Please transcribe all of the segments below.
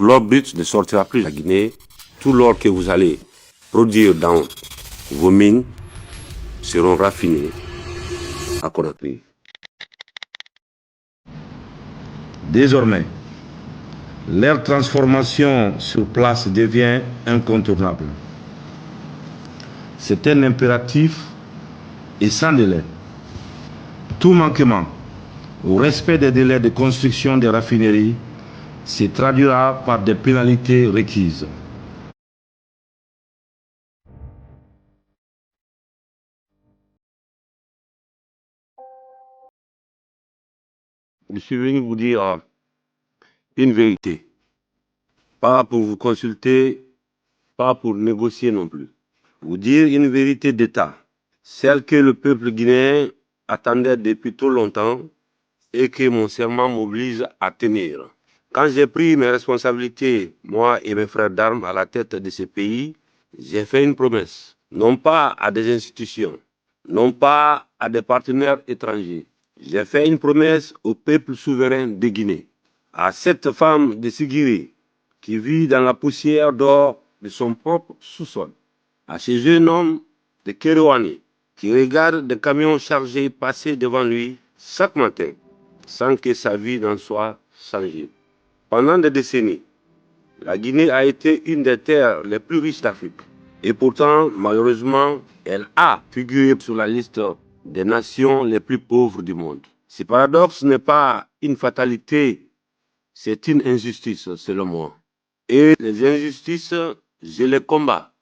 L'or brut ne sortira plus de la Guinée. Tout l'or que vous allez produire dans vos mines seront raffinés à Conakry. Désormais, leur transformation sur place devient incontournable. C'est un impératif et sans délai. Tout manquement au respect des délais de construction des raffineries se traduira par des pénalités requises. Je suis venu vous dire une vérité. Pas pour vous consulter, pas pour négocier non plus. Vous dire une vérité d'État, celle que le peuple guinéen attendait depuis trop longtemps et que mon serment m'oblige à tenir. Quand j'ai pris mes responsabilités, moi et mes frères d'armes à la tête de ce pays, j'ai fait une promesse, non pas à des institutions, non pas à des partenaires étrangers. J'ai fait une promesse au peuple souverain de Guinée, à cette femme de Sigiri qui vit dans la poussière d'or de son propre sous-sol, à ce jeune homme de Kérouani qui regarde des camions chargés passer devant lui chaque matin sans que sa vie n'en soit changée. Pendant des décennies, la Guinée a été une des terres les plus riches d'Afrique. Et pourtant, malheureusement, elle a figuré sur la liste des nations les plus pauvres du monde. Ce paradoxe n'est pas une fatalité, c'est une injustice selon moi. Et les injustices, je les combats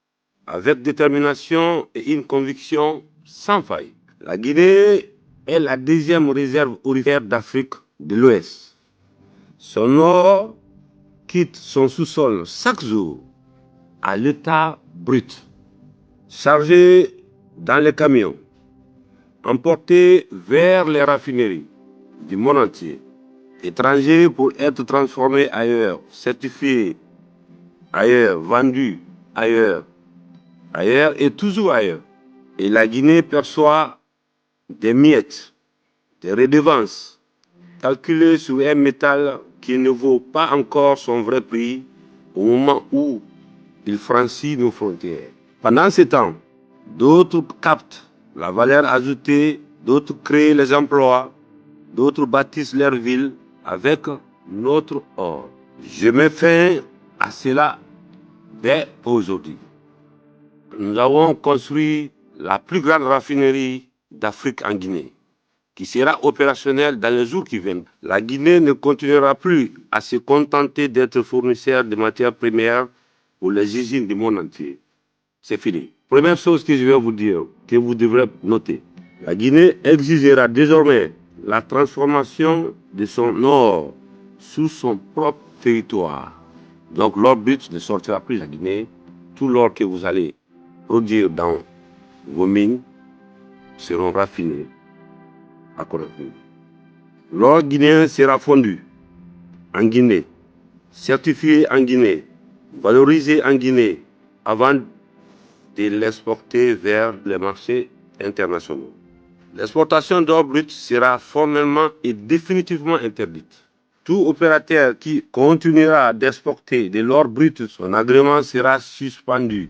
avec détermination et une conviction sans faille. La Guinée est la deuxième réserve aurifère d'Afrique de l'Ouest. Son or quitte son sous-sol chaque jour à l'état brut, chargé dans les camions, emporté vers les raffineries du monde entier, étranger pour être transformé ailleurs, certifié ailleurs, vendu ailleurs et toujours ailleurs. Et la Guinée perçoit des miettes, des redevances, calculées sur un métal qui ne vaut pas encore son vrai prix au moment où il franchit nos frontières. Pendant ce temps, d'autres captent la valeur ajoutée, d'autres créent les emplois, d'autres bâtissent leurs villes avec notre or. Je mets fin à cela dès aujourd'hui. Nous avons construit la plus grande raffinerie d'Afrique en Guinée, qui sera opérationnelle dans les jours qui viennent. La Guinée ne continuera plus à se contenter d'être fournisseur de matières premières pour les usines du monde entier. C'est fini. Première chose que je vais vous dire, que vous devrez noter, la Guinée exigera désormais la transformation de son or sous son propre territoire. Donc l'or brut ne sortira plus de la Guinée. Tout l'or que vous allez produire dans vos mines seront raffinés à Conakry. L'or guinéen sera fondu en Guinée, certifié en Guinée, valorisé en Guinée avant de l'exporter vers les marchés internationaux. L'exportation d'or brut sera formellement et définitivement interdite. Tout opérateur qui continuera d'exporter de l'or brut, son agrément sera suspendu.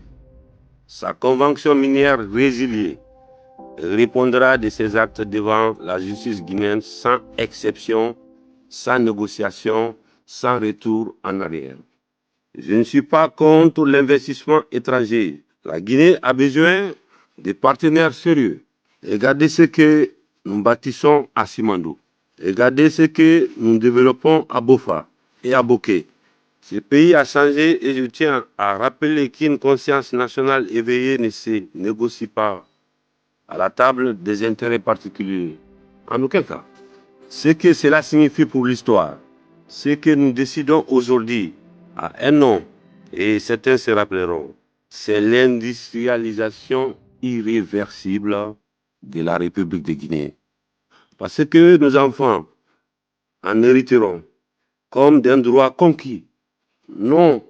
Sa convention minière résiliée répondra de ses actes devant la justice guinéenne sans exception, sans négociation, sans retour en arrière. Je ne suis pas contre l'investissement étranger. La Guinée a besoin de partenaires sérieux. Regardez ce que nous bâtissons à Simandou. Regardez ce que nous développons à Bofa et à Boké. Ce pays a changé et je tiens à rappeler qu'une conscience nationale éveillée ne se négocie pas à la table des intérêts particuliers. En aucun cas. Ce que cela signifie pour l'histoire, ce que nous décidons aujourd'hui à un nom, et certains se rappelleront, c'est l'industrialisation irréversible de la République de Guinée. Parce que nos enfants en hériteront comme d'un droit conquis, non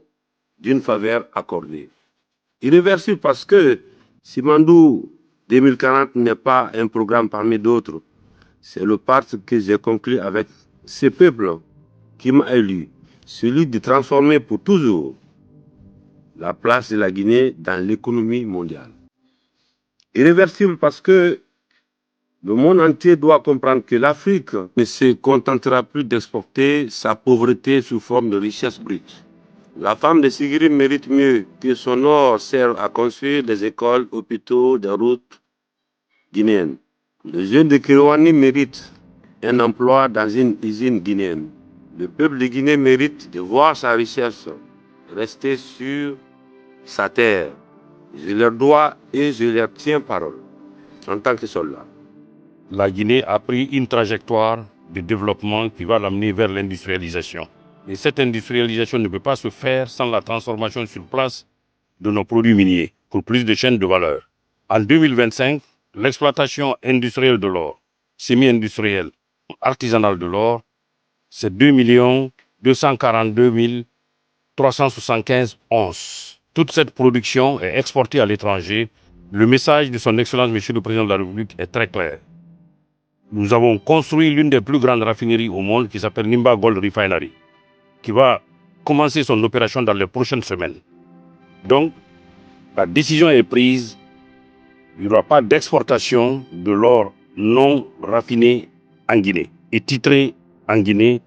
d'une faveur accordée. Irréversible parce que Simandou 2040 n'est pas un programme parmi d'autres. C'est le pacte que j'ai conclu avec ce peuple qui m'a élu. celui de transformer pour toujours la place de la Guinée dans l'économie mondiale. Irréversible parce que le monde entier doit comprendre que l'Afrique ne se contentera plus d'exporter sa pauvreté sous forme de richesse brute. La femme de Sigiri mérite mieux que son or serve à construire des écoles, hôpitaux, des routes guinéennes. Le jeune de Kirouani mérite un emploi dans une usine guinéenne. Le peuple de Guinée mérite de voir sa richesse rester sur sa terre. Je leur dois et je leur tiens parole en tant que soldat. La Guinée a pris une trajectoire de développement qui va l'amener vers l'industrialisation. Et cette industrialisation ne peut pas se faire sans la transformation sur place de nos produits miniers pour plus de chaînes de valeur. En 2025, l'exploitation industrielle de l'or, semi-industrielle, artisanale de l'or, c'est 2 242 375 onces. Toute cette production est exportée à l'étranger. Le message de son Excellence, Monsieur le Président de la République, est très clair. Nous avons construit l'une des plus grandes raffineries au monde qui s'appelle Nimba Gold Refinery, qui va commencer son opération dans les prochaines semaines. Donc, la décision est prise. Il n'y aura pas d'exportation de l'or non raffiné en Guinée et titré en Guinée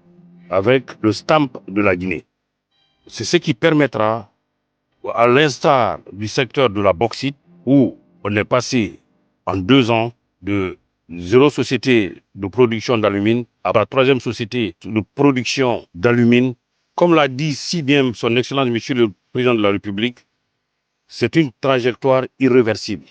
avec le stamp de la Guinée. C'est ce qui permettra, à l'instar du secteur de la bauxite, où on est passé en 2 ans de 0 société de production d'alumine à la 3e société de production d'alumine. Comme l'a dit si bien son Excellence Monsieur le Président de la République, c'est une trajectoire irréversible.